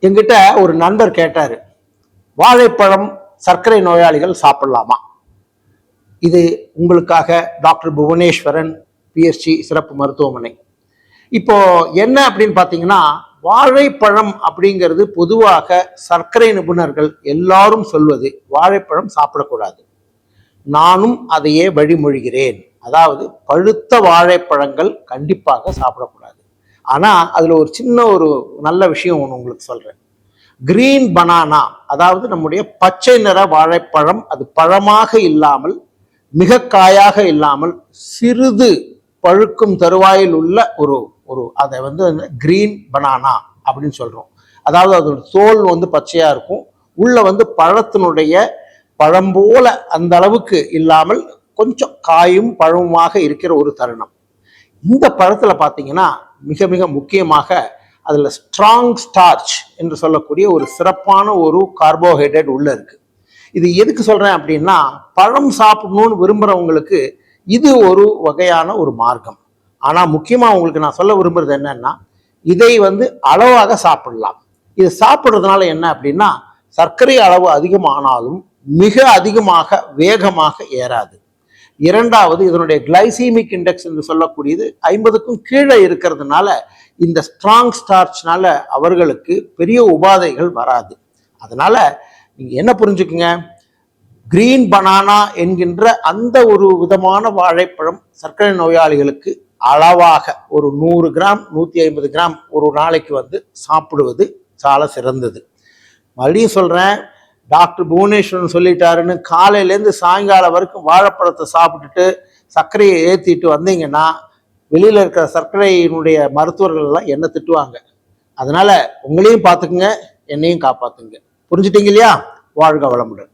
என்கிட்ட ஒரு நண்பர் கேட்டாரு, வாழைப்பழம் சர்க்கரை நோயாளிகள் சாப்பிடலாமா? இது உங்களுக்காக டாக்டர் புவனேஸ்வரன் பிஎஸ்சி சிறப்பு மருத்துவமனை. இப்போ என்ன அப்படின்னு பார்த்தீங்கன்னா, வாழைப்பழம் அப்படிங்கிறது பொதுவாக சர்க்கரை நிபுணர்கள் எல்லாரும் சொல்வது வாழைப்பழம் சாப்பிடக்கூடாது. நானும் அதையே வழிமொழிகிறேன். அதாவது பழுத்த வாழைப்பழங்கள் கண்டிப்பாக சாப்பிடக்கூடாது. ஆனால் அதில் ஒரு சின்ன ஒரு நல்ல விஷயம் ஒன்று உங்களுக்கு சொல்கிறேன். கிரீன் பனானா, அதாவது நம்முடைய பச்சை நிற வாழைப்பழம், அது பழமாக இல்லாமல் மிக காயாக இல்லாமல் சிறிது பழுக்கும் தருவாயில் உள்ள ஒரு ஒரு அதை கிரீன் பனானா அப்படின்னு சொல்கிறோம். அதாவது அதோட தோல் பச்சையாக இருக்கும், உள்ள பழத்தினுடைய பழம் போல அந்த அளவுக்கு இல்லாமல் கொஞ்சம் காயும் பழமுமாக இருக்கிற ஒரு தருணம். இந்த பழத்தில் பார்த்தீங்கன்னா மிக மிக முக்கியமாக அதில் ஸ்ட்ராங் ஸ்டார்ச் என்று சொல்லக்கூடிய ஒரு சிறப்பான ஒரு கார்போஹைட்ரேட் உள்ள இருக்கு. இது எதுக்கு சொல்றேன் அப்படின்னா, பழம் சாப்பிடணும்னு விரும்புறவங்களுக்கு இது ஒரு வகையான ஒரு மார்க்கம். ஆனா முக்கியமா உங்களுக்கு நான் சொல்ல விரும்புறது என்னன்னா, இதை அளவாக சாப்பிடலாம். இது சாப்பிட்றதுனால என்ன அப்படின்னா, சர்க்கரை அளவு அதிகமானாலும் மிக அதிகமாக வேகமாக ஏறாது. இரண்டாவது, இதனுடைய கிளைசீமிக் இண்டெக்ஸ் என்று சொல்லக்கூடியது 50க்கும் கீழே இருக்கிறதுனால இந்த ஸ்ட்ராங் ஸ்டார்ச்னால அவர்களுக்கு பெரிய உபாதைகள் வராது. அதனால நீங்க என்ன புரிஞ்சுக்குங்க, கிரீன் பனானா என்கின்ற அந்த ஒரு விதமான வாழைப்பழம் சர்க்கரை நோயாளிகளுக்கு அளவாக ஒரு 100 கிராம் 150 கிராம் ஒரு நாளைக்கு சாப்பிடுவது சால சிறந்தது. மறுபடியும் சொல்றேன், டாக்டர் புவனேஸ்வரன் சொல்லிட்டாருன்னு காலையிலேருந்து சாயங்காலம் வரைக்கும் வாழைப்பழத்தை சாப்பிட்டுட்டு சர்க்கரையை ஏற்றிட்டு வந்தீங்கன்னா வெளியில் இருக்கிற சர்க்கரையினுடைய மருத்துவர்கள் எல்லாம் என்ன திட்டுவாங்க. அதனால உங்களையும் பார்த்துக்குங்க, என்னையும் காப்பாத்துங்க. புரிஞ்சுட்டீங்க இல்லையா? வாழ்க வளமுடன்.